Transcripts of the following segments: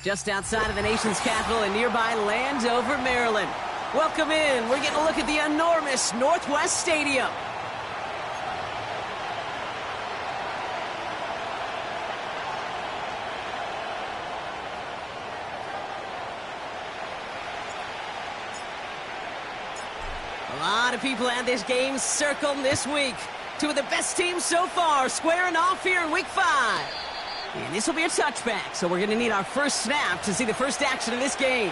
Just outside of the nation's capital in nearby Landover, Maryland. Welcome in. We're getting a look at the enormous Northwest Stadium. A lot of people had this game circled this week. Two of the best teams so far squaring off here in Week 5. And this will be a touchback, so we're going to need our first snap to see the first action of this game.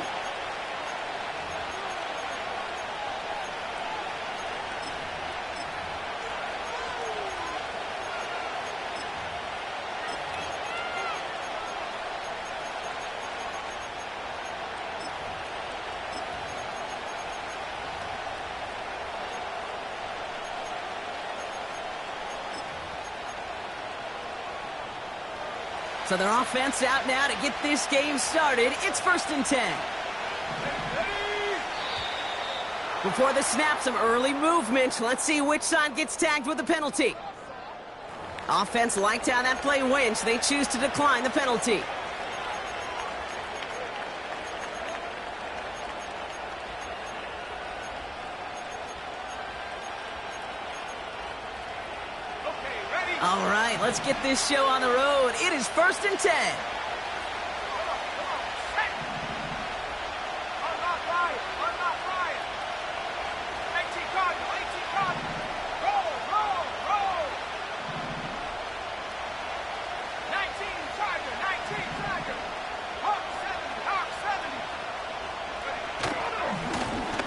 So their offense out now to get this game started. It's 1st and 10. Before the snap, some early movement. Let's see which side gets tagged with the penalty. Offense liked how that play went, so they choose to decline the penalty. All right, let's get this show on the road. It is 1st and 10.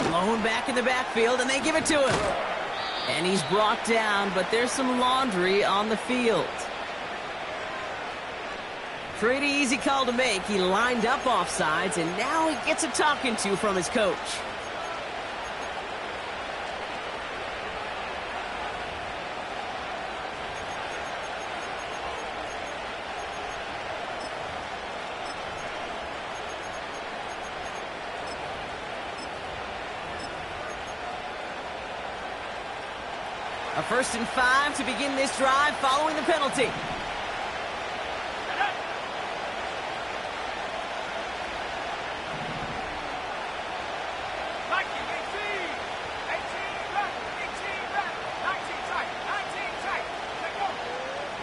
Blown back in the backfield, and they give it to him. And he's brought down, but there's some laundry on the field. Pretty easy call to make. He lined up offsides, and now he gets a talking to from his coach. A 1st and 5 to begin this drive following the penalty.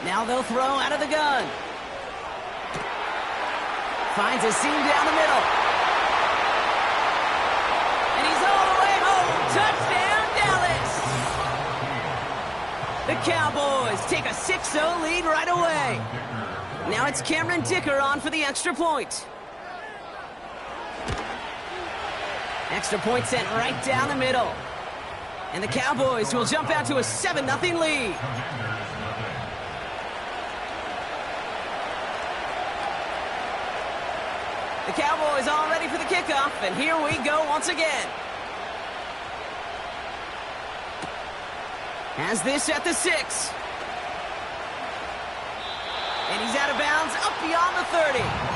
Now they'll throw out of the gun. Finds a seam down the middle. And he's all the way home. Touchdown, Dallas! The Cowboys take a 6-0 lead right away. Now it's Cameron Dicker on for the extra point. Extra point sent right down the middle. And the Cowboys will jump out to a 7-0 lead. The Cowboys all ready for the kickoff, and here we go once again. Has this at the 6. And he's out of bounds up beyond the 30.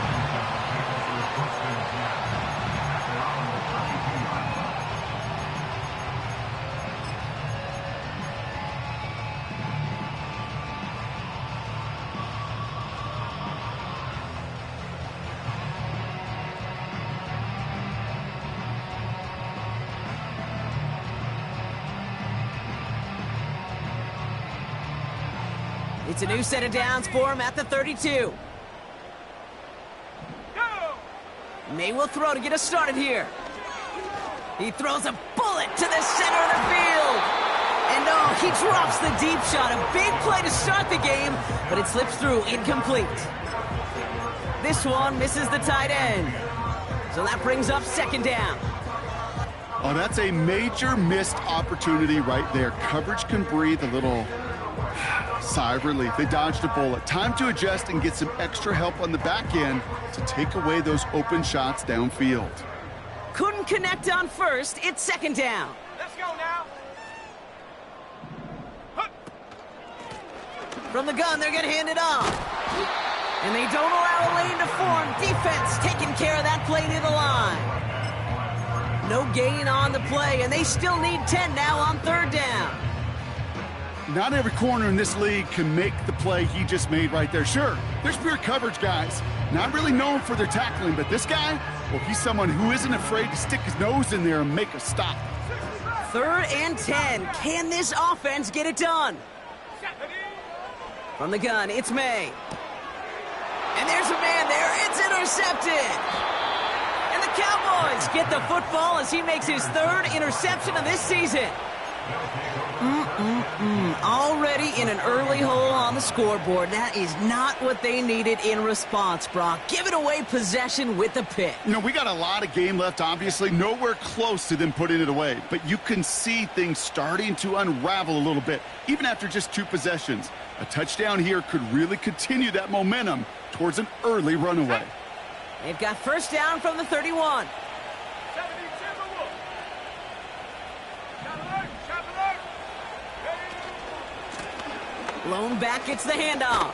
It's a new set of downs for him at the 32. May will throw to get us started here. He throws a bullet to the center of the field. And oh, he drops the deep shot. A big play to start the game, but it slips through incomplete. This one misses the tight end. So that brings up 2nd down. Oh, that's a major missed opportunity right there. Coverage can breathe a little sigh of relief. They dodged a bullet. Time to adjust and get some extra help on the back end to take away those open shots downfield. Couldn't connect on first. It's second down. Let's go now. From the gun, they're going to hand it off. And they don't allow a lane to form. Defense taking care of that play near the line. No gain on the play, and they still need 10 now on third down. Not every corner in this league can make the play he just made right there. Sure, there's pure coverage guys. Not really known for their tackling, but this guy, well, he's someone who isn't afraid to stick his nose in there and make a stop. Third and 10. Can this offense get it done? From the gun, it's May. And there's a man there. It's intercepted. And the Cowboys get the football as he makes his third interception of this season. Already in an early hole on the scoreboard. That is not what they needed in response, Brock. Giving away possession with the pick. You know, we got a lot of game left, obviously. Nowhere close to them putting it away. But you can see things starting to unravel a little bit, even after just 2 possessions. A touchdown here could really continue that momentum towards an early runaway. They've got first down from the 31. Lone back gets the handoff.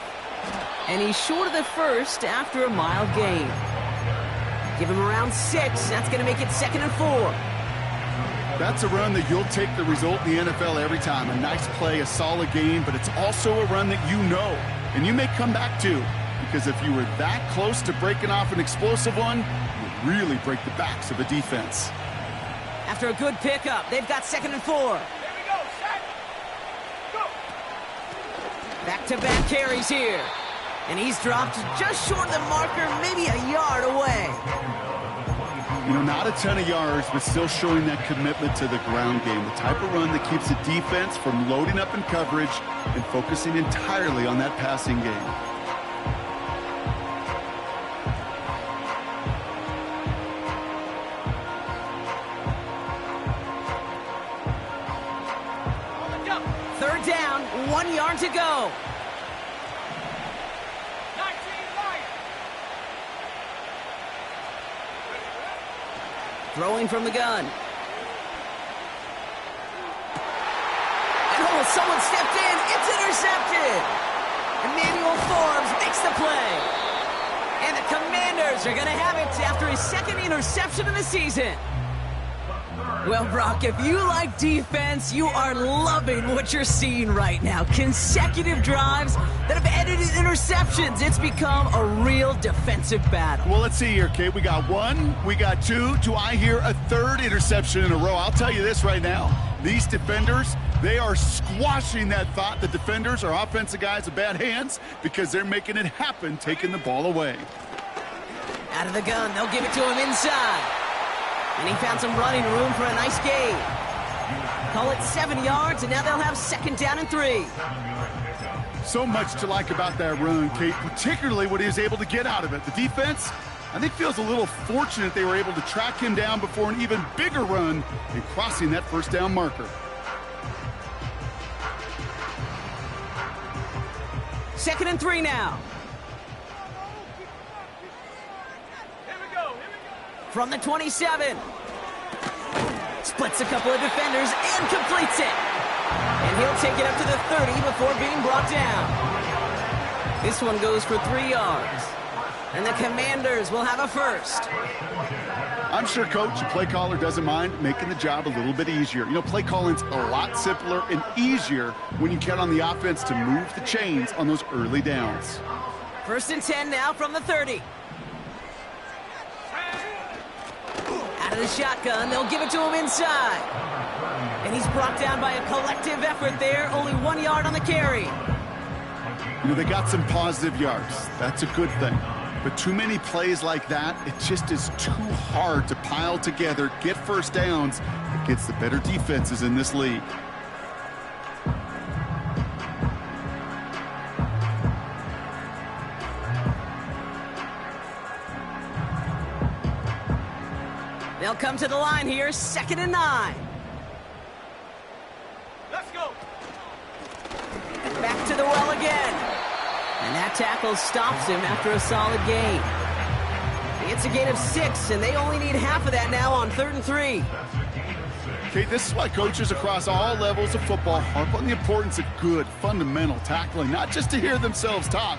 And he's short of the first after a mile gain. Give him around 6. That's going to make it second and 4. That's a run that you'll take the result in the NFL every time. A nice play, a solid game, but it's also a run that you know, and you may come back to, because if you were that close to breaking off an explosive one, you really break the backs of a defense. After a good pickup, they've got second and 4. Back-to-back carries here. And he's dropped just short of the marker, maybe a yard away. You know, not a ton of yards, but still showing that commitment to the ground game. The type of run that keeps the defense from loading up in coverage and focusing entirely on that passing game. Third down, 1 yard to go. Throwing from the gun. And oh, someone stepped in. It's intercepted. Emmanuel Forbes makes the play. And the Commanders are going to have it after his second interception of the season. Well, Brock, if you like defense, you are loving what you're seeing right now. Consecutive drives that have ended in interceptions. It's become a real defensive battle. Well, let's see here, Kate. We got 1, we got 2. Do I hear a 3rd interception in a row? I'll tell you this right now. These defenders, they are squashing that thought. The defenders are offensive guys with bad hands because they're making it happen, taking the ball away. Out of the gun, they'll give it to him inside. And he found some running room for a nice gain. Call it 7 yards, and now they'll have second down and 3. So much to like about that run, Kate, particularly what he was able to get out of it. The defense, I think, feels a little fortunate they were able to track him down before an even bigger run and crossing that first down marker. Second and 3 now. From the 27. Splits a couple of defenders and completes it. And he'll take it up to the 30 before being brought down. This one goes for 3 yards. And the Commanders will have a first. I'm sure Coach, the play caller, doesn't mind making the job a little bit easier. You know, play calling's a lot simpler and easier when you count on the offense to move the chains on those early downs. First and 10 now from the 30. Out of the shotgun, they'll give it to him inside. And he's brought down by a collective effort there, only 1 yard on the carry. You know, they got some positive yards. That's a good thing. But too many plays like that, it just is too hard to pile together, get first downs against the better defenses in this league. They'll come to the line here, second and 9. Let's go. Back to the well again. And that tackle stops him after a solid gain. The It's a gain of 6, and they only need half of that now on 3rd and 3. Okay, this is why coaches across all levels of football harp on the importance of good, fundamental tackling, not just to hear themselves talk.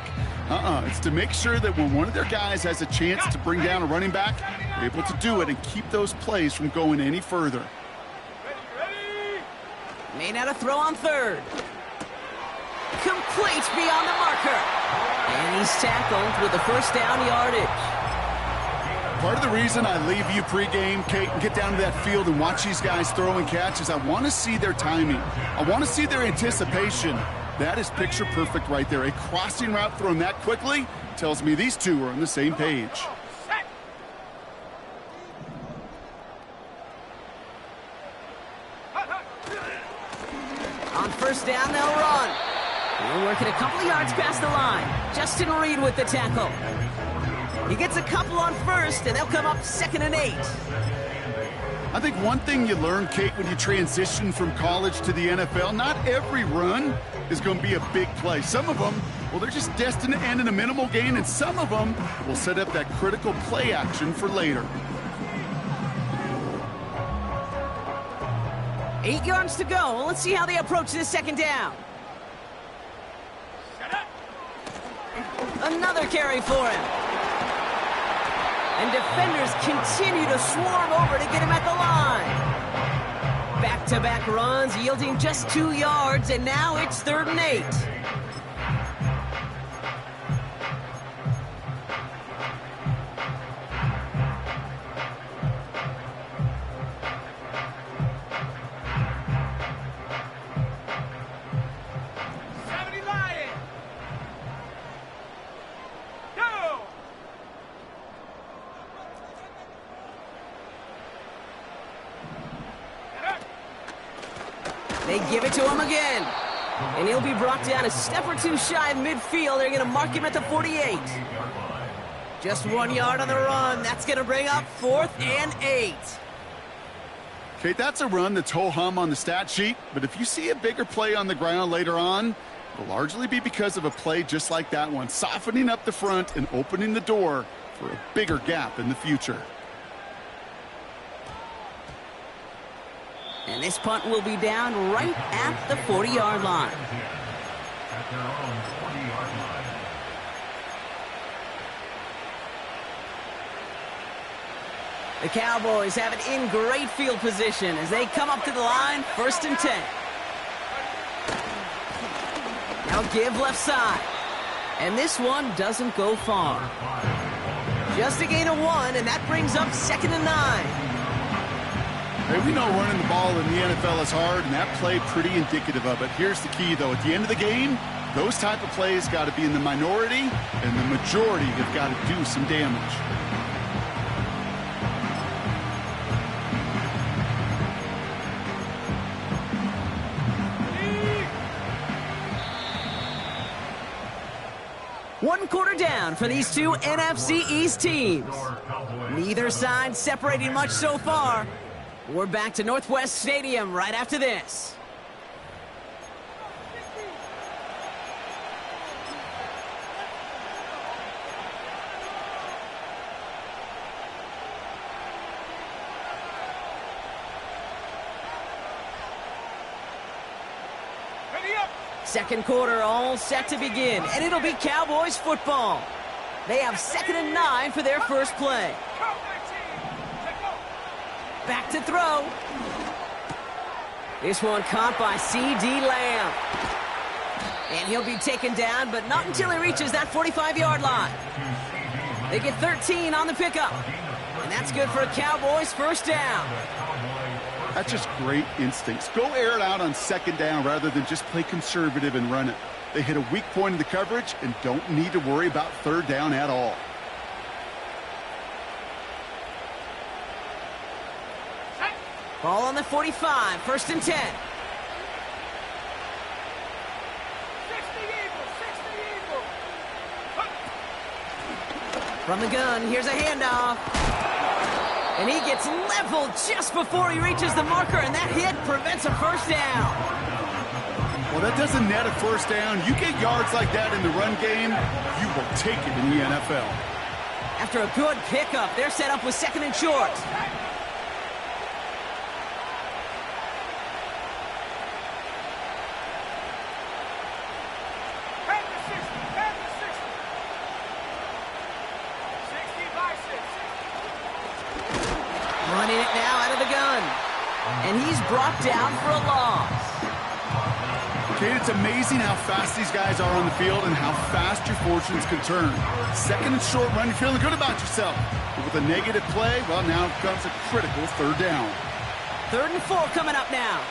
It's to make sure that when one of their guys has a chance to bring down a running back, they're able to do it and keep those plays from going any further. Made out a throw on 3rd. Complete beyond the marker. And he's tackled with the first down yardage. Part of the reason I leave you pregame, Kate, and get down to that field and watch these guys throw and catch is I want to see their timing. I want to see their anticipation. That is picture perfect right there. A crossing route thrown that quickly tells me these two are on the same page. On first down, they'll run. They're working a couple of yards past the line. Justin Reed with the tackle. He gets a couple on first, and they'll come up 2nd and 8. I think one thing you learn, Kate, when you transition from college to the NFL, not every run is going to be a big play. Some of them, well, they're just destined to end in a minimal gain, and some of them will set up that critical play action for later. 8 yards to go. Let's see how they approach this 2nd down. Another carry for him. And defenders continue to swarm over to get him at the line. Back-to-back runs yielding just 2 yards, and now it's 3rd and 8. They give it to him again. And he'll be brought down a step or two shy of midfield. They're going to mark him at the 48. Just 1 yard on the run. That's going to bring up 4th and 8. Okay, that's a run that's ho-hum on the stat sheet, but if you see a bigger play on the ground later on, it'll largely be because of a play just like that one, softening up the front and opening the door for a bigger gap in the future. And this punt will be down right at the 40-yard line. The Cowboys have it in great field position as they come up to the line, 1st and 10. Now give left side. And this one doesn't go far. Just a gain of 1, and that brings up 2nd and 9. Hey, we know running the ball in the NFL is hard, and that play pretty indicative of it. Here's the key, though. At the end of the game, those type of plays got to be in the minority, and the majority have got to do some damage. One quarter down for these two NFC East teams. Neither side separating much so far. We're back to Northwest Stadium right after this. Second quarter all set to begin, and it'll be Cowboys football. They have 2nd and 9 for their first play. Back to throw. This one caught by C.D. Lamb. And he'll be taken down, but not until he reaches that 45-yard line. They get 13 on the pickup. And that's good for a Cowboys first down. That's just great instincts. Go air it out on 2nd down rather than just play conservative and run it. They hit a weak point in the coverage and don't need to worry about 3rd down at all. Ball on the 45, 1st and 10. From the gun, here's a handoff. And he gets leveled just before he reaches the marker, and that hit prevents a first down. Well, that doesn't net a first down. You get yards like that in the run game, you will take it in the NFL. After a good pickup, they're set up with 2nd and short. Running it now out of the gun. And he's brought down for a loss. Kate, it's amazing how fast these guys are on the field and how fast your fortunes can turn. 2nd and short run, you're feeling good about yourself. But with a negative play, well, now comes a critical 3rd down. 3rd and 4 coming up now.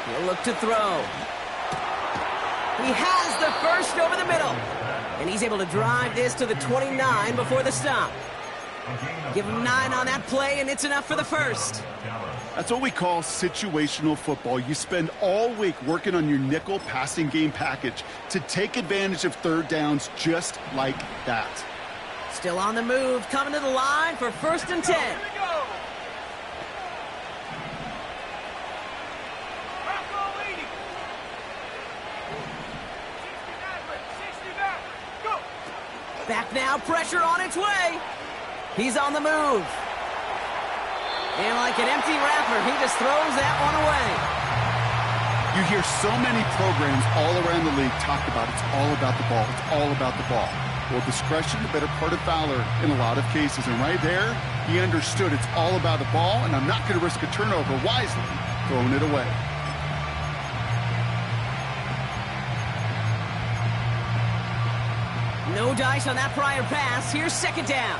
He'll look to throw. He has the first over the middle. And he's able to drive this to the 29 before the stop. Give him 9 on that play, and it's enough for the first. That's what we call situational football. You spend all week working on your nickel passing game package to take advantage of 3rd downs just like that. Still on the move, coming to the line for 1st and 10. Back now, pressure on its way. He's on the move. And like an empty wrapper, he just throws that one away. You hear so many programs all around the league talk about it's all about the ball. It's all about the ball. Well, discretion, the better part of valor in a lot of cases. And right there, he understood it's all about the ball, and I'm not going to risk a turnover, wisely throwing it away. No dice on that prior pass. Here's 2nd down.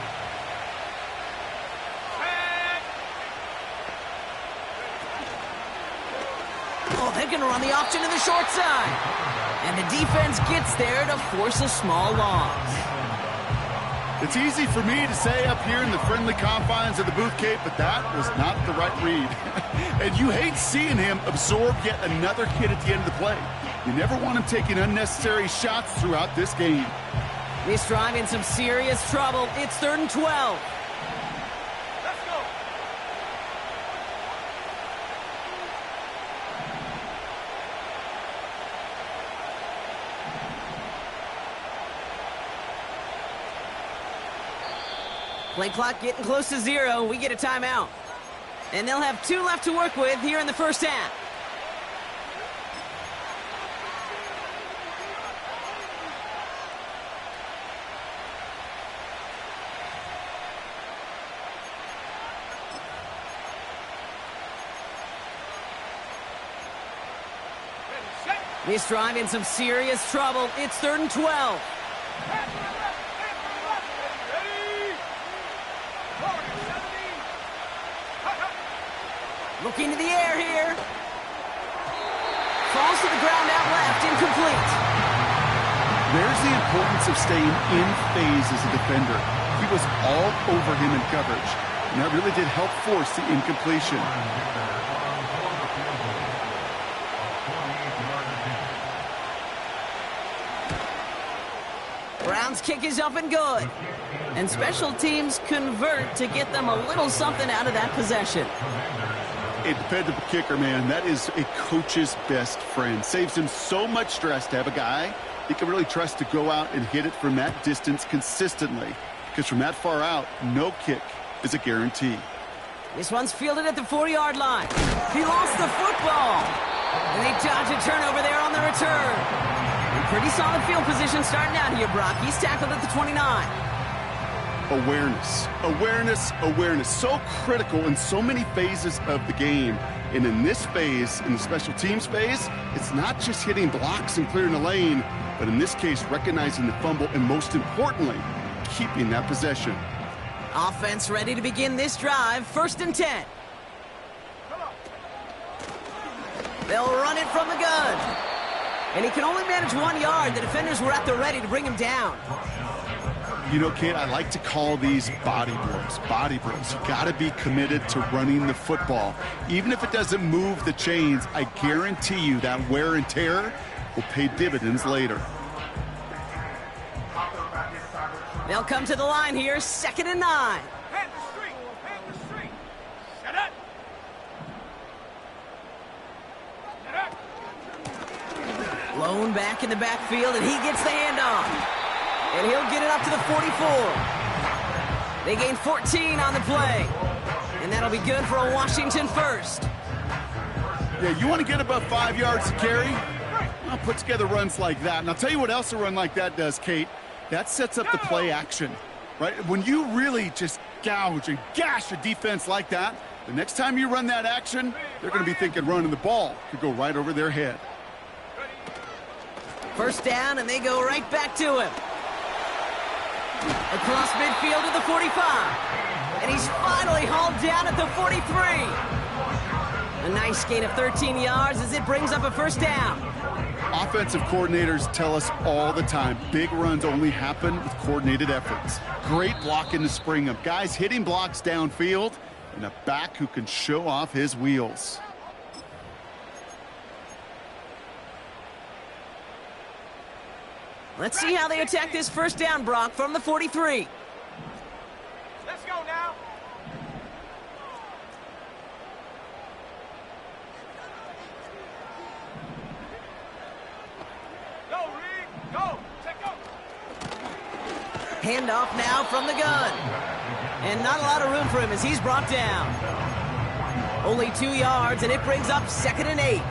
Oh, they're going to run the option to the short side. And the defense gets there to force a small loss. It's easy for me to say up here in the friendly confines of the booth, Kate, but that was not the right read. And you hate seeing him absorb yet another hit at the end of the play. You never want him taking unnecessary shots throughout this game. This drive in some serious trouble. It's 3rd and 12. Let's go. Play clock getting close to 0. We get a timeout. And they'll have 2 left to work with here in the first half. This drive in some serious trouble. It's 3rd and 12. Looking to the air here. Falls to the ground out left, incomplete. There's the importance of staying in phase as a defender. He was all over him in coverage, and that really did help force the incompletion. Brown's kick is up and good. And special teams convert to get them a little something out of that possession. A dependable kicker, man, that is a coach's best friend. Saves him so much stress to have a guy he can really trust to go out and hit it from that distance consistently. Because from that far out, no kick is a guarantee. This one's fielded at the 40-yard line. He lost the football. And they dodge a turnover there on the return. And pretty solid field position starting out here, Brock. He's tackled at the 29. Awareness, awareness, awareness. So critical in so many phases of the game. And in this phase, in the special teams phase, it's not just hitting blocks and clearing the lane, but in this case, recognizing the fumble and most importantly, keeping that possession. Offense ready to begin this drive. 1st and 10. They'll run it from the gun. And he can only manage 1 yard. The defenders were at the ready to bring him down. You know, Kate, I like to call these body blows. Body blows. You got to be committed to running the football. Even if it doesn't move the chains, I guarantee you that wear and tear will pay dividends later. They'll come to the line here, 2nd and 9. Hand the street. Hand the street. Shut up. Shut Blown back in the backfield, and he gets the handoff. And he'll get it up to the 44. They gain 14 on the play. And that'll be good for a Washington first. Yeah, you want to get above 5 yards to carry? Well, put together runs like that. And I'll tell you what else a run like that does, Kate. That sets up the play action, right? When you really just gouge and gash a defense like that, the next time you run that action, they're going to be thinking running the ball could go right over their head. First down, and they go right back to him. Across midfield to the 45. And he's finally hauled down at the 43. A nice gain of 13 yards as it brings up a first down. Offensive coordinators tell us all the time, big runs only happen with coordinated efforts. Great block in the spring of guys hitting blocks downfield and a back who can show off his wheels. Let's see how they attack this first down, Brock, from the 43. Let's go now. Go, Reed. Go. Take go. Handoff now from the gun. And not a lot of room for him as he's brought down. Only 2 yards, and it brings up 2nd and 8.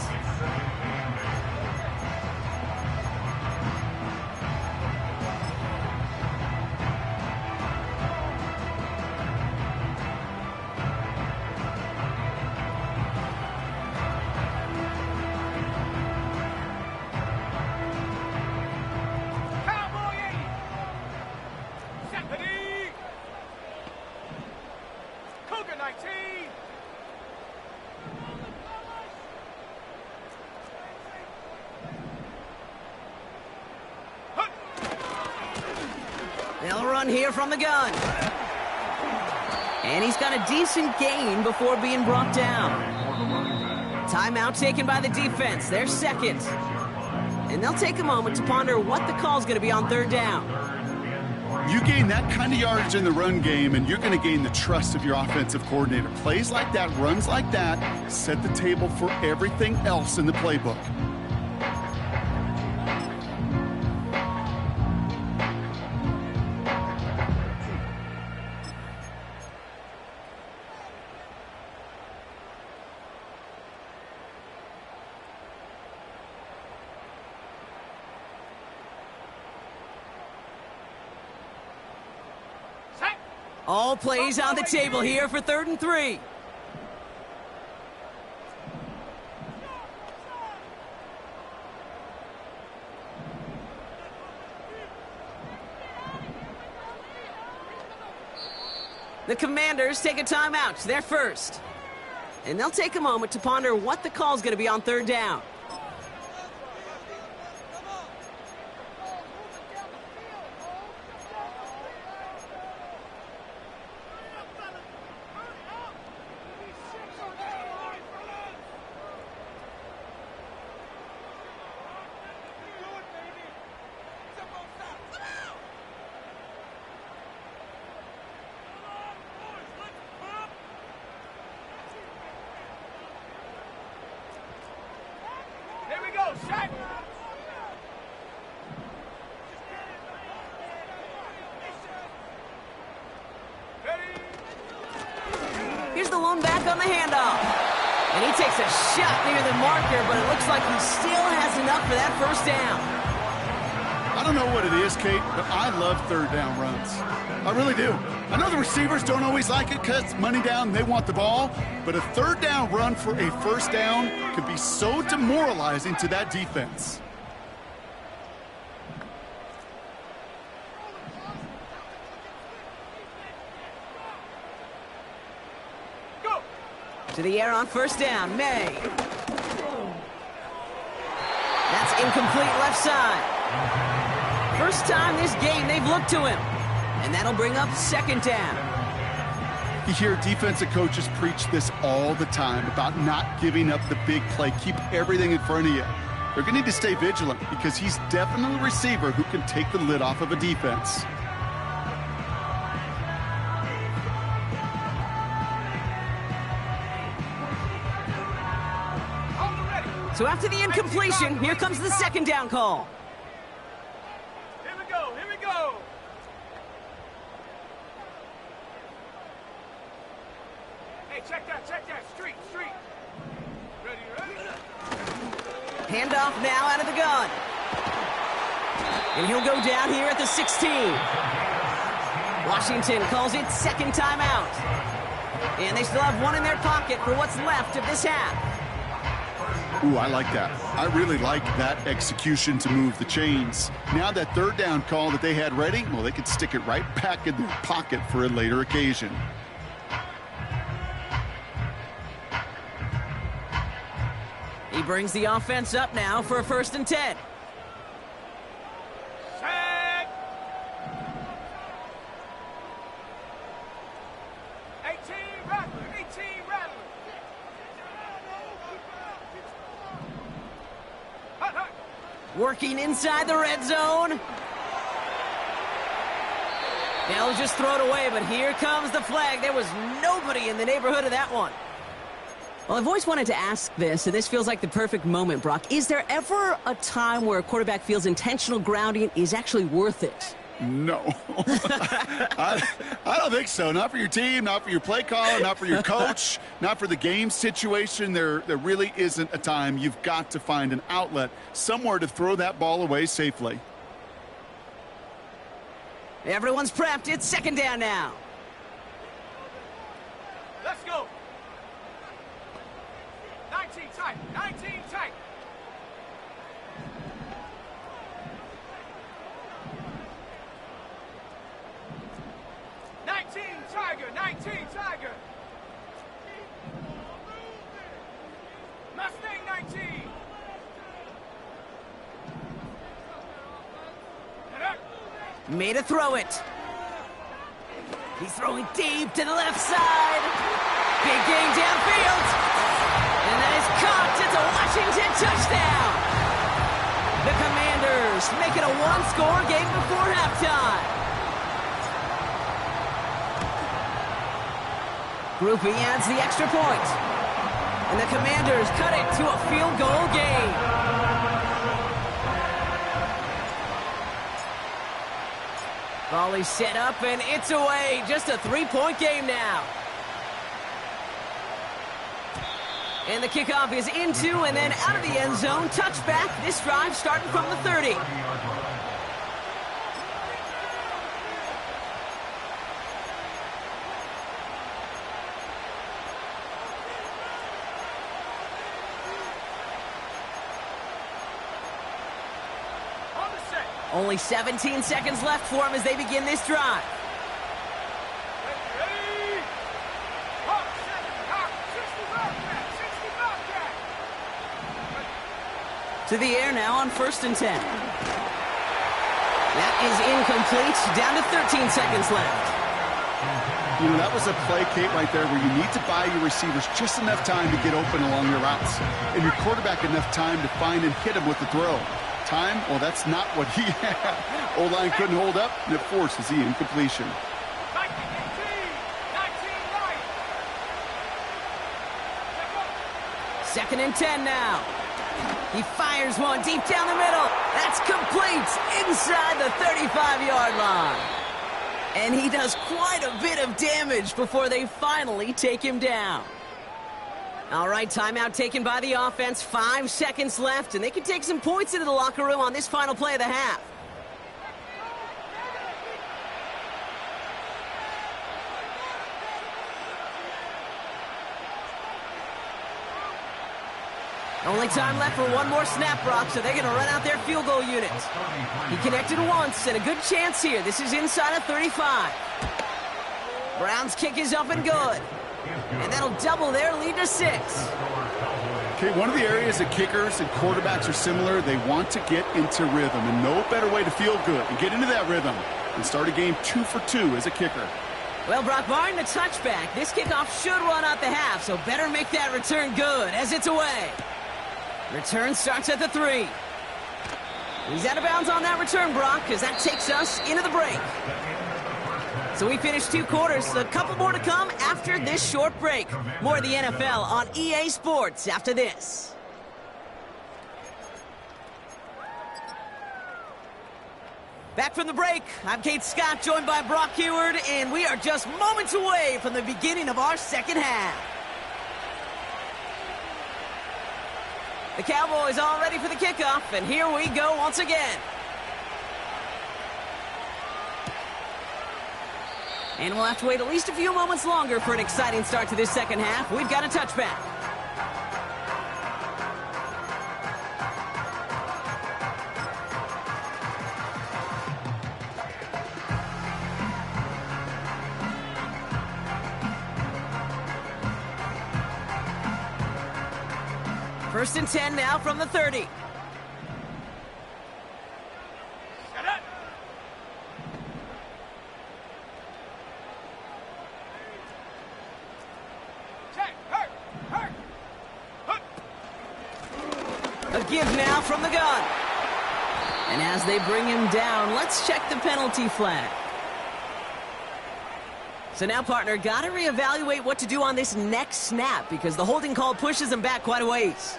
They'll run here from the gun. And he's got a decent gain before being brought down. Timeout taken by the defense. They're second. And they'll take a moment to ponder what the call's going to be on third down. You gain that kind of yardage in the run game, and you're going to gain the trust of your offensive coordinator. Plays like that, runs like that, set the table for everything else in the playbook. All plays on the table here for 3rd and 3. The Commanders take a timeout. They're first. And they'll take a moment to ponder what the call's going to be on third down. Here's the lone back on the handoff. And he takes a shot near the marker, but it looks like he still has enough for that first down. I don't know what it is, Kate, but I love third down runs. I really do. I know the receivers don't always like it because money down, they want the ball, but a third down run for a first down can be so demoralizing to that defense. To the air on first down, May. That's incomplete left side. First time this game they've looked to him. And that'll bring up 2nd down. You hear defensive coaches preach this all the time about not giving up the big play. Keep everything in front of you. They're going to need to stay vigilant because he's definitely a receiver who can take the lid off of a defense. So after the incompletion, here comes the second down call. Here we go, here we go. Hey, check that, street. Ready? Handoff now out of the gun. And he'll go down here at the 16. Washington calls it second timeout. And they still have one in their pocket for what's left of this half. Ooh, I like that. I really like that execution to move the chains. Now that third down call that they had ready, well, they could stick it right back in their pocket for a later occasion. He brings the offense up now for a 1st and 10. Set. 18 Rattler. Hut. Working inside the red zone. They'll just throw it away, but here comes the flag. There was nobody in the neighborhood of that one. Well, I've always wanted to ask this, and this feels like the perfect moment, Brock. Is there ever a time where a quarterback feels intentional grounding is actually worth it? No. I don't think so. Not for your team, not for your play caller, not for your coach, not for the game situation. There really isn't a time. You've got to find an outlet, somewhere to throw that ball away safely. Everyone's prepped. It's second down now. Let's go. 19 tight. 19 Tiger. Mustang 19. Made a throw it. He's throwing deep to the left side. Big game downfield. And that is caught. It's a Washington touchdown. The Commanders make it a one-score game before halftime. Groupie adds the extra point. And the Commanders cut it to a field goal game. Volley set up, and it's away. Just a three-point game now. And the kickoff is into and then out of the end zone. Touchback. This drive starting from the 30. Only 17 seconds left for him as they begin this drive. Ready? Hawk, 60 Bobcat. To the air now on 1st and 10. That is incomplete. Down to 13 seconds left. You know, that was a play, Kate, right there where you need to buy your receivers just enough time to get open along their routes. And your quarterback enough time to find and hit him with the throw. Time? Well, that's not what he had. O-line couldn't hold up, and it forces the incompletion. 19 right. 2nd and 10 now. He fires one deep down the middle. That's complete inside the 35-yard line. And he does quite a bit of damage before they finally take him down. All right, timeout taken by the offense. 5 seconds left, and they can take some points into the locker room on this final play of the half. Only time left for one more snap, Brock, so they're going to run out their field goal unit. He connected once, and a good chance here. This is inside of 35. Brown's kick is up and good. And that'll double their lead to 6. Okay, one of the areas that kickers and quarterbacks are similar, they want to get into rhythm, and no better way to feel good and get into that rhythm and start a game 2 for 2 as a kicker. Well, Brock, barring the touchback, this kickoff should run out the half, so better make that return good as it's away. Return starts at the 3. He's out of bounds on that return, Brock, because that takes us into the break. So we finished 2 quarters, a couple more to come after this short break. More of the NFL on EA Sports after this. Back from the break, I'm Kate Scott, joined by Brock Heward, and we are just moments away from the beginning of our second half. The Cowboys all ready for the kickoff, and here we go once again. And we'll have to wait at least a few moments longer for an exciting start to this second half. We've got a touchback. First and 10 now from the 30. Set up. Check. Hurt. A give now from the gun. And as they bring him down, let's check the penalty flag. So now, partner, got to reevaluate what to do on this next snap because the holding call pushes him back quite a ways.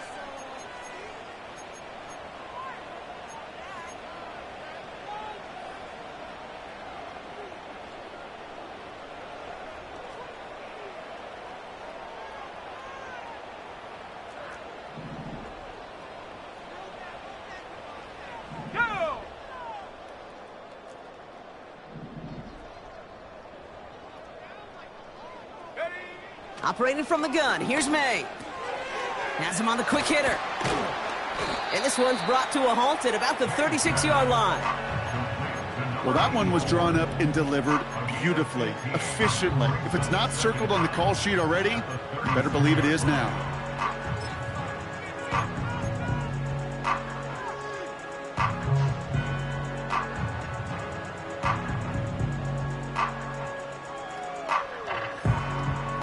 Go. Ready. Operating from the gun, here's May. Has him on the quick hitter. And this one's brought to a halt at about the 36-yard line. Well, that one was drawn up and delivered beautifully, efficiently. If it's not circled on the call sheet already, you better believe it is now.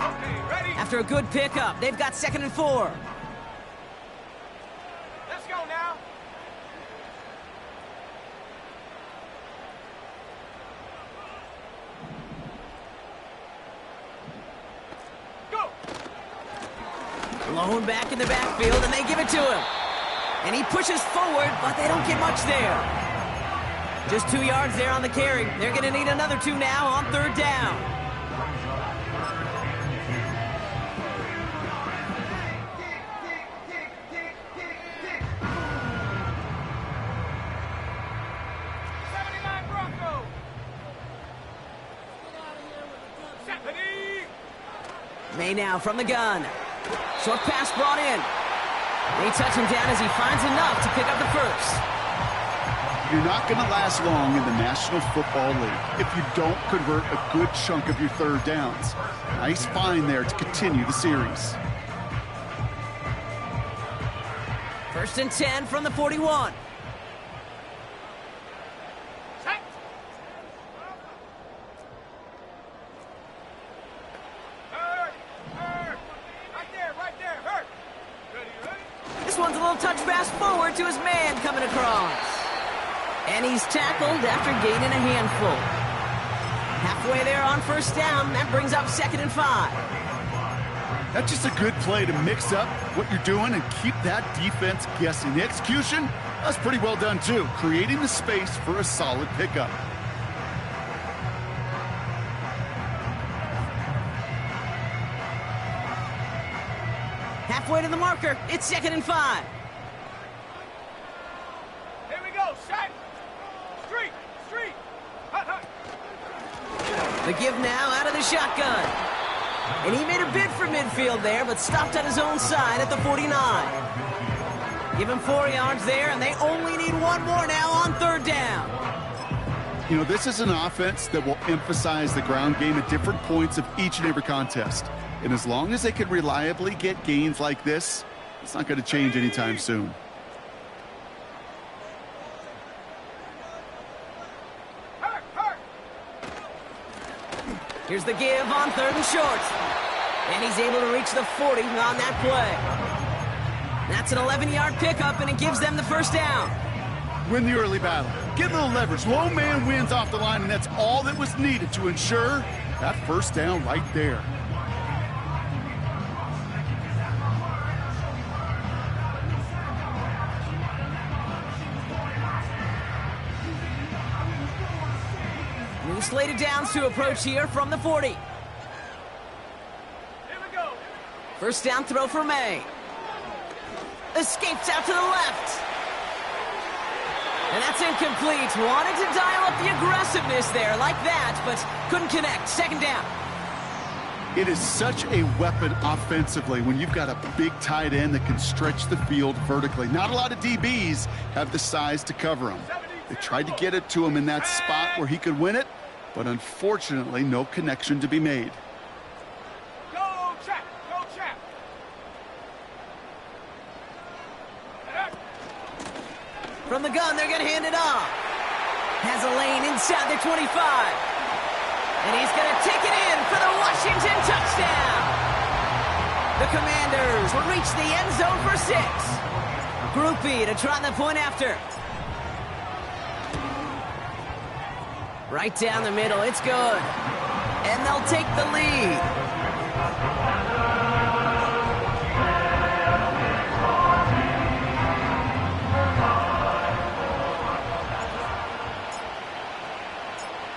Okay, ready. After a good pickup, they've got 2nd and 4. Let's go now. Go. Blown back in the backfield, and they give it to him. And he pushes forward, but they don't get much there. Just 2 yards there on the carry. They're going to need another 2 now on 3rd down. May now from the gun. Short pass brought in. They touch him down as he finds enough to pick up the first. You're not going to last long in the National Football League if you don't convert a good chunk of your 3rd downs. Nice find there to continue the series. First and 10 from the 41. Set. Hurt. Right there. Hurt. Ready. This one's a little touch pass forward to his man coming across. And he's tackled after gaining a handful. Halfway there on 1st down. That brings up 2nd and 5. That's just a good play to mix up what you're doing and keep that defense guessing. The execution, that's pretty well done too, creating the space for a solid pickup. Halfway to the marker. It's 2nd and 5. Here we go. Set. Street. Hut. The give now out of the shotgun. And he made a bid for midfield there, but stopped on his own side at the 49. Give him 4 yards there, and they only need 1 more now on 3rd down. You know, this is an offense that will emphasize the ground game at different points of each and every contest. And as long as they can reliably get gains like this, it's not going to change anytime soon. Hurt. Here's the give on 3rd and short. And he's able to reach the 40 on that play. That's an 11-yard pickup, and it gives them the 1st down. Win the early battle. Get a little leverage. Low man wins off the line, and that's all that was needed to ensure that 1st down right there. Two slated downs to approach here from the 40. Here we go. First down throw for May. Escapes out to the left. And that's incomplete. Wanted to dial up the aggressiveness there like that, but couldn't connect. Second down. It is such a weapon offensively when you've got a big tight end that can stretch the field vertically. Not a lot of DBs have the size to cover him. They tried to get it to him in that spot where he could win it, but unfortunately, no connection to be made. Go, Chap. Go, Chap. From the gun, they're going to hand it off. Has a lane inside the 25. And he's going to take it in for the Washington touchdown. The Commanders will reach the end zone for 6. Groupie to try the point after. Right down the middle, it's good. And they'll take the lead.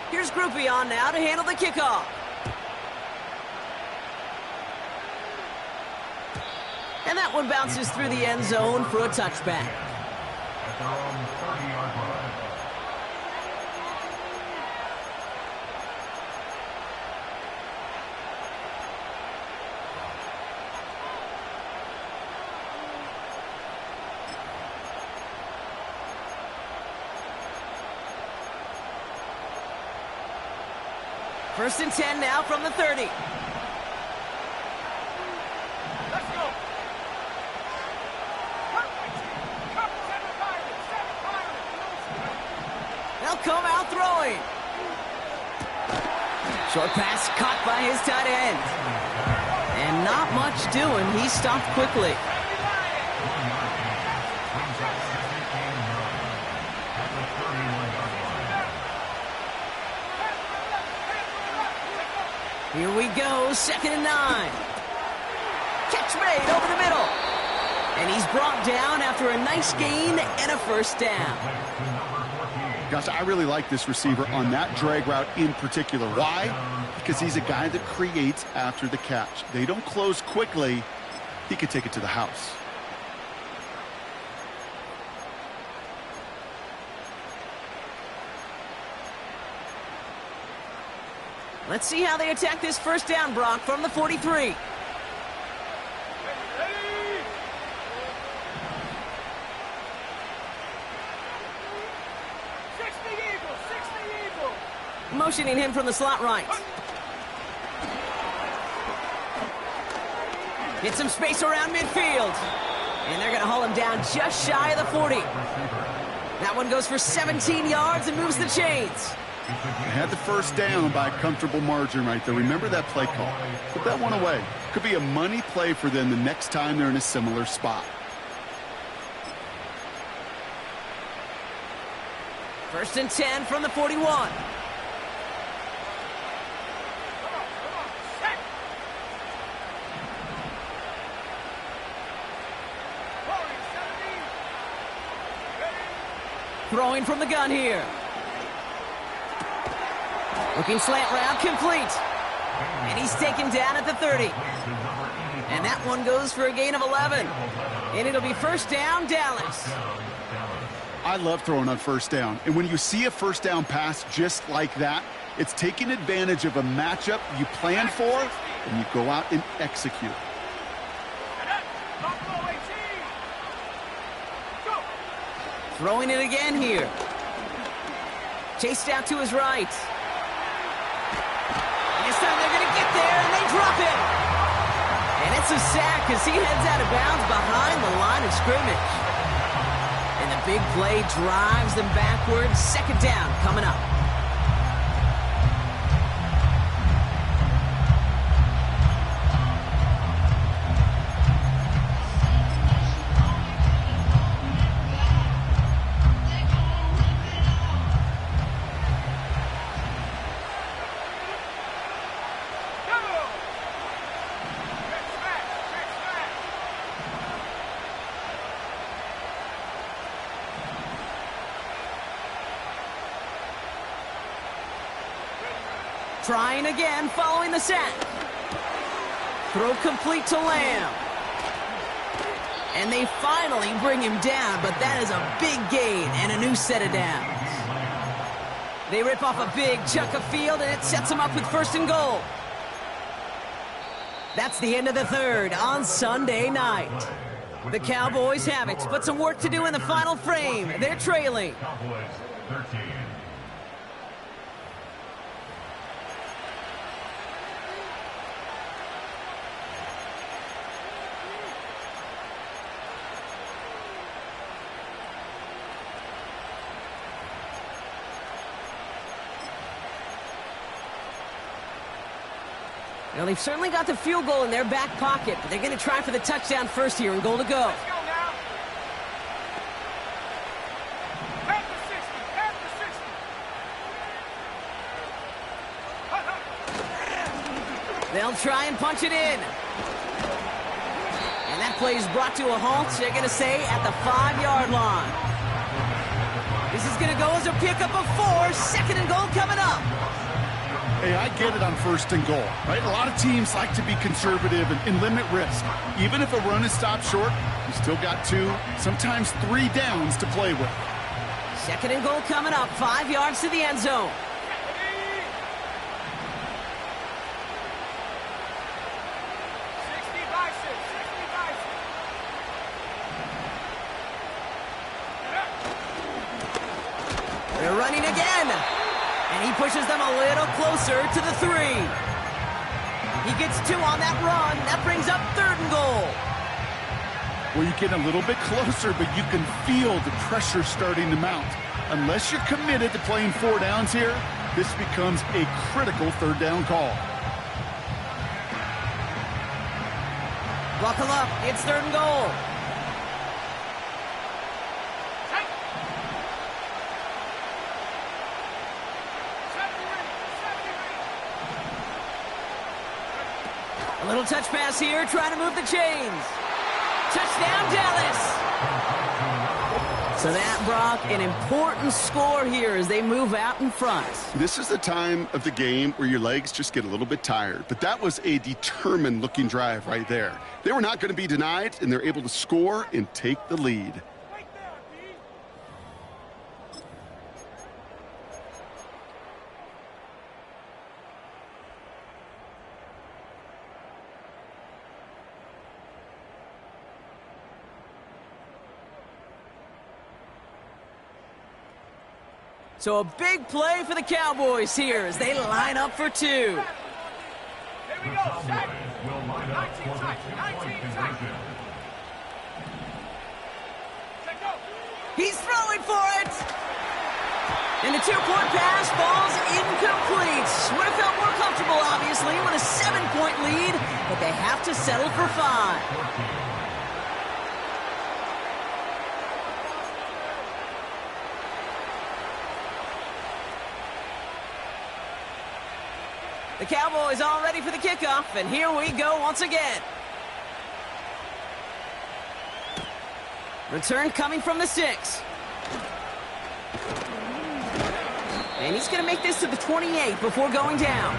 Here's Groupie on now to handle the kickoff. And that one bounces through the end zone for a touchback. At their own 30-yard line. First and 10 now from the 30. Let's go. They'll come out throwing. Short pass caught by his tight end. And not much doing. He stopped quickly. Here we go, 2nd and 9. Catch made over the middle. And he's brought down after a nice gain and a first down. Gosh, I really like this receiver on that drag route in particular. Why? Because he's a guy that creates after the catch. They don't close quickly. He could take it to the house. Let's see how they attack this first down, Brock, from the 43. Ready? 60 Eagles, 60 Eagles. Motioning him from the slot right. Get some space around midfield. And they're going to haul him down just shy of the 40. That one goes for 17 yards and moves the chains. They had the first down by a comfortable margin right there. Remember that play call. Put that one away. Could be a money play for them the next time they're in a similar spot. First and 10 from the 41. Set. Hurry, 70. Ready? Throwing from the gun here. Looking slant route, complete. And he's taken down at the 30. And that one goes for a gain of 11. And it'll be first down, Dallas. I love throwing on first down. And when you see a first down pass just like that, it's taking advantage of a matchup you planned for, and you go out and execute. Buffalo 18. Go. Throwing it again here. Chased out to his right. This time they're going to get there, and they drop him. And it's a sack as he heads out of bounds behind the line of scrimmage. And the big play drives them backwards. Second down coming up. Trying again following the sack. Throw complete to Lamb. And they finally bring him down, but that is a big gain and a new set of downs. They rip off a big chunk of field, and it sets them up with 1st and goal. That's the end of the third on Sunday night. The Cowboys have it, but some work to do in the final frame. They're trailing. Cowboys 13. Well, they've certainly got the field goal in their back pocket, but they're going to try for the touchdown first here and goal to go. Let's go now. At the 60. At the 60. They'll try and punch it in. And that play is brought to a halt, they're going to say, at the 5-yard line. This is going to go as a pickup of 4. 2nd and goal coming up. Hey, I get it on 1st and goal, right? A lot of teams like to be conservative and limit risk. Even if a run is stopped short, you still got 2, sometimes 3 downs to play with. 2nd and goal coming up, 5 yards to the end zone. They're running again. And he pushes them a little closer to the 3. He gets 2 on that run. That brings up 3rd and goal. Well, you get a little bit closer, but you can feel the pressure starting to mount. Unless you're committed to playing 4 downs here, this becomes a critical 3rd down call. Buckle up. It's 3rd and goal. A little touch pass here, trying to move the chains. Touchdown, Dallas. So that, Brock, an important score here as they move out in front. This is the time of the game where your legs just get a little bit tired. But that was a determined-looking drive right there. They were not going to be denied, and they're able to score and take the lead. So a big play for the Cowboys here as they line up for 2. Here we The go, Cowboys set. will line up for the 2-point conversion. Check go. He's throwing for it. And the 2-point pass falls incomplete. Would have felt more comfortable, obviously, with a 7-point lead, but they have to settle for 5. The Cowboys all ready for the kickoff, and here we go once again. Return coming from the 6. And he's going to make this to the 28 before going down.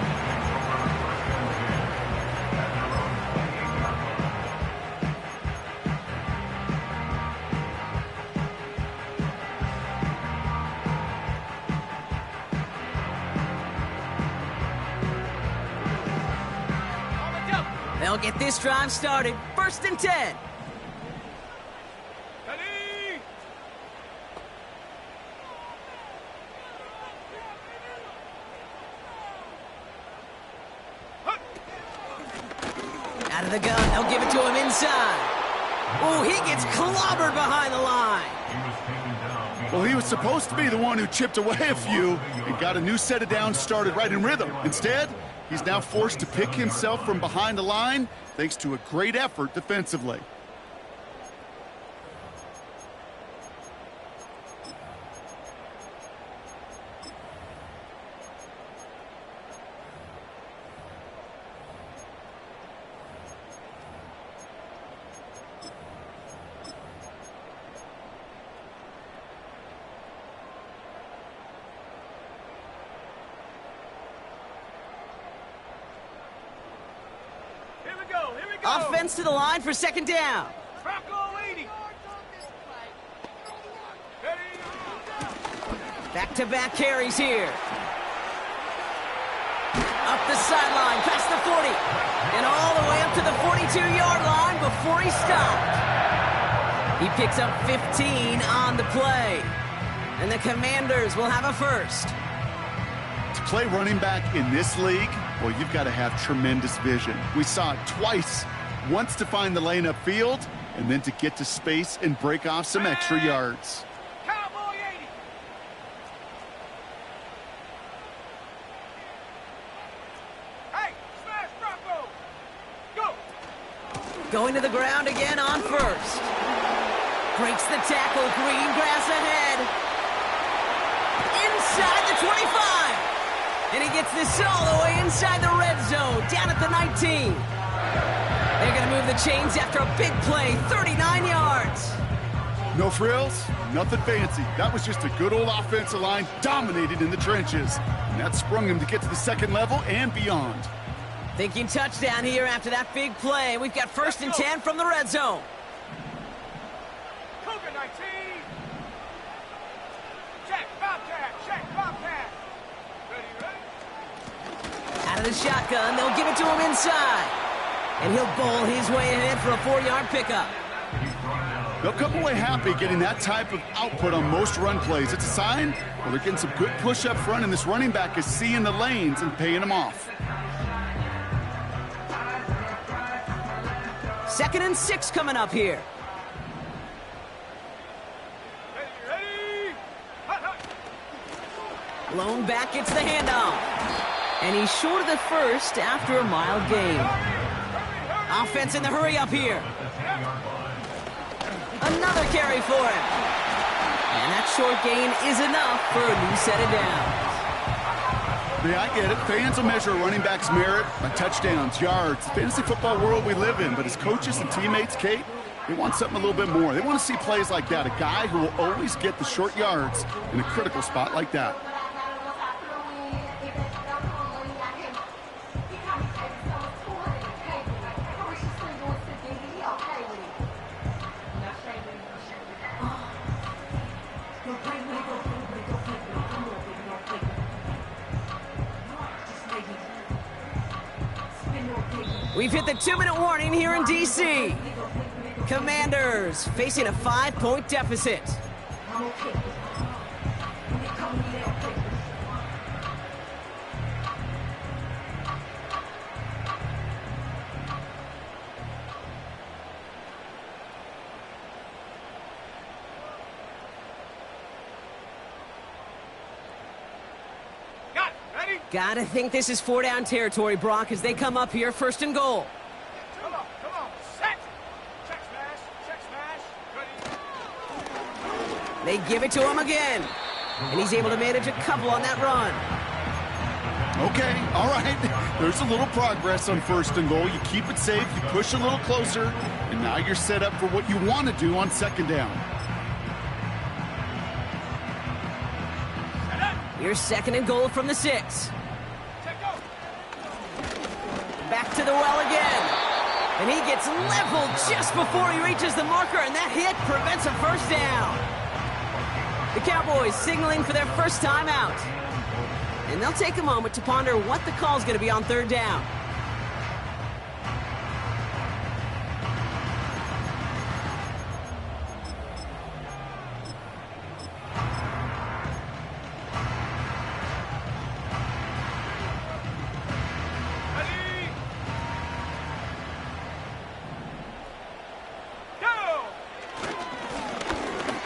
They'll get this drive started. 1st and 10. Ready? Out of the gun, they'll give it to him inside. Oh, he gets clobbered behind the line. Well, he was supposed to be the one who chipped away a few and got a new set of downs started right in rhythm. Instead, he's now forced to pick himself from behind the line thanks to a great effort defensively. Offense to the line for second down. Bronco 80. Back-to-back carries here. Up the sideline, past the 40. And all the way up to the 42-yard line before he stopped. He picks up 15 on the play. And the Commanders will have a first. To play running back in this league, well, you've got to have tremendous vision. We saw it twice. Once to find the lane upfield, and then to get to space and break off some extra yards. Cowboy 80. Hey, smash Bronco. Go. Going to the ground again on first. Breaks the tackle, green grass ahead. Inside the 25. And he gets this all the way inside the red zone, down at the 19. They're going to move the chains after a big play, 39 yards. No frills, nothing fancy. That was just a good old offensive line dominated in the trenches. And that sprung him to get to the second level and beyond. Thinking touchdown here after that big play. We've got first and 10 from the red zone. Cougar 19. Check, Bobcat. Check, Bobcat. Ready. Out of the shotgun, they'll give it to him inside. And he'll bowl his way ahead for a 4-yard pickup. They'll come away happy getting that type of output on most run plays. It's a sign, well, they're getting some good push up front, and this running back is seeing the lanes and paying them off. 2nd and 6 coming up here. Ready. Hut, hut. Lone back gets the handoff. And he's short of the first after a mild gain. Offense in the hurry up here. Another carry for him. And that short gain is enough for a new set of downs. Yeah, I get it. Fans will measure a running back's merit by touchdowns, yards, the fantasy football world we live in. But as coaches and teammates, Kate, they want something a little bit more. They want to see plays like that. A guy who will always get the short yards in a critical spot like that. We've hit the 2-minute warning here in D.C. Commanders facing a 5-point deficit. Gotta think this is 4-down territory, Brock, as they come up here, 1st and goal. Come on, set. Check smash, ready. They give it to him again. And he's able to manage a couple on that run. Okay, all right. There's a little progress on 1st and goal. You keep it safe, you push a little closer, and now you're set up for what you want to do on 2nd down. Here's 2nd and goal from the 6. Back to the well again. And he gets leveled just before he reaches the marker, and that hit prevents a 1st down. The Cowboys signaling for their first time out. And they'll take a moment to ponder what the call's going to be on 3rd down.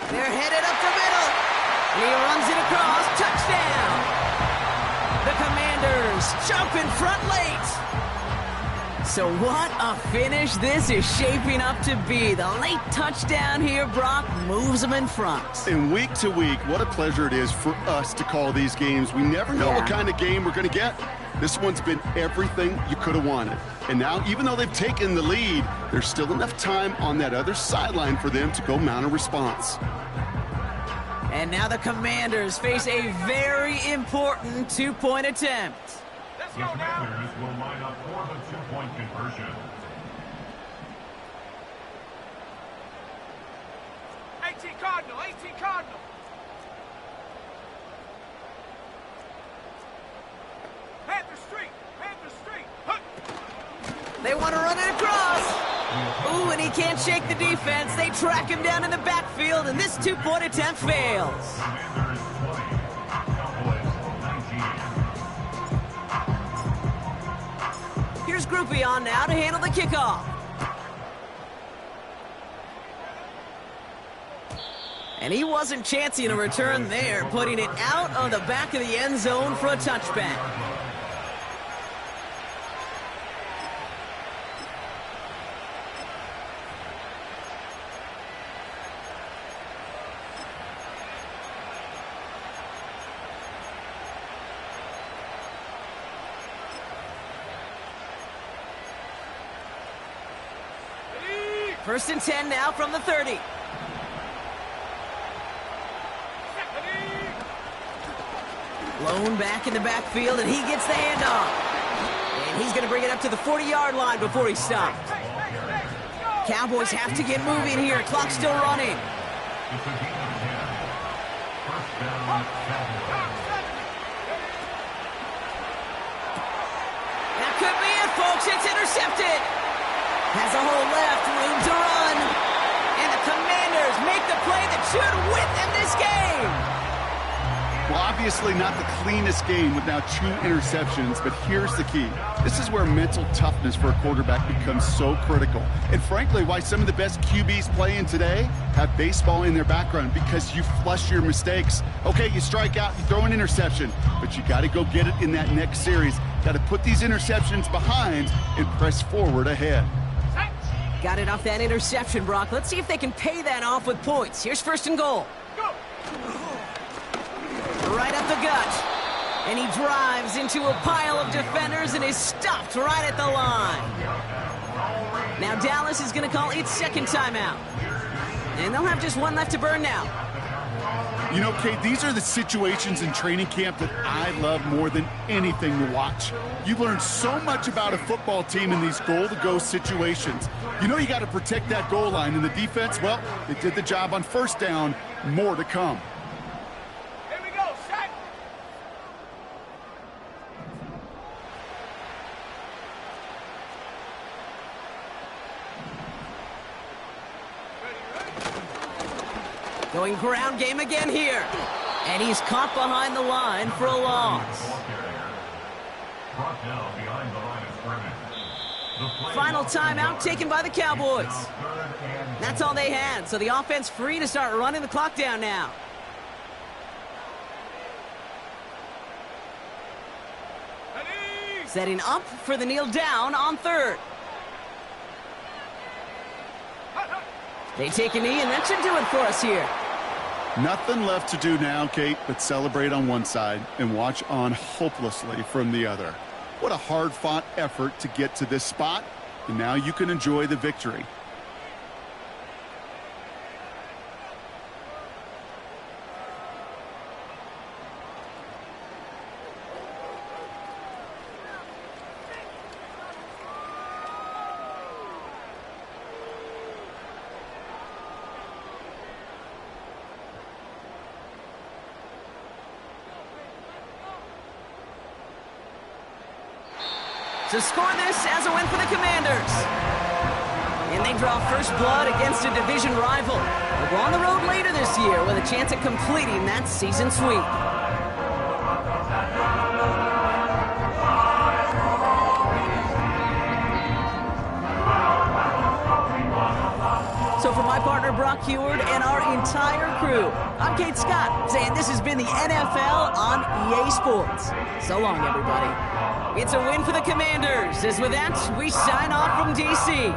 They're headed up the middle. And he runs it across. Touchdown. The Commanders jump in front late. So what a finish this is shaping up to be. The late touchdown here, Brock, moves them in front. And week to week, what a pleasure it is for us to call these games. We never know what kind of game we're going to get. This one's been everything you could have wanted. And now, even though they've taken the lead, there's still enough time on that other sideline for them to go mount a response. And now the Commanders face a very important 2-point attempt. Let's The go now. Commanders will line up for the 2-point conversion. Cardinal, 18 Cardinal. Panther Street, Panther Street. Huh. They want to run it across. Ooh, and he can't shake the defense. They track him down in the backfield, and this two-point attempt fails. Here's Groupie on now to handle the kickoff. And he wasn't chancing a return there, putting it out on the back of the end zone for a touchback. First and 10 now from the 30. Blown back in the backfield, and he gets the handoff. And he's going to bring it up to the 40-yard line before he stopped. Cowboys have to get moving here. Clock's still running. That could be it, folks. It's intercepted. Has a hole left, room to run. And the Commanders make the play that should win them this game. Well, obviously not the cleanest game with now 2 interceptions, but here's the key. This is where mental toughness for a quarterback becomes so critical. And frankly, why some of the best QBs playing today have baseball in their background, because you flush your mistakes. Okay, you strike out, you throw an interception, but you got to go get it in that next series. Got to put these interceptions behind and press forward ahead. Got it off that interception, Brock. Let's see if they can pay that off with points. Here's first and goal. Right up the gut. And he drives into a pile of defenders and is stopped right at the line. Now Dallas is going to call its second timeout. And they'll have just one left to burn now. You know, Kate, these are the situations in training camp that I love more than anything to watch. You learn so much about a football team in these goal-to-go situations. You know you got to protect that goal line, and the defense, well, they did the job on first down. More to come. Here we go, set. Going ground game again here. And he's caught behind the line for a loss. Final timeout taken by the Cowboys. That's all they had, so the offense free to start running the clock down now. Setting up for the kneel down on third. They take a knee, and that should do it for us here. Nothing left to do now, Kate, but celebrate on one side and watch on hopelessly from the other. What a hard-fought effort to get to this spot, and now you can enjoy the victory. To score this as a win for the Commanders. And they draw first blood against a division rival. They'll go on the road later this year with a chance at completing that season sweep. So for my partner Brock Heward and our entire crew, I'm Kate Scott, saying this has been the NFL on EA Sports. So long, everybody. It's a win for the Commanders, as with that, we sign off from D.C.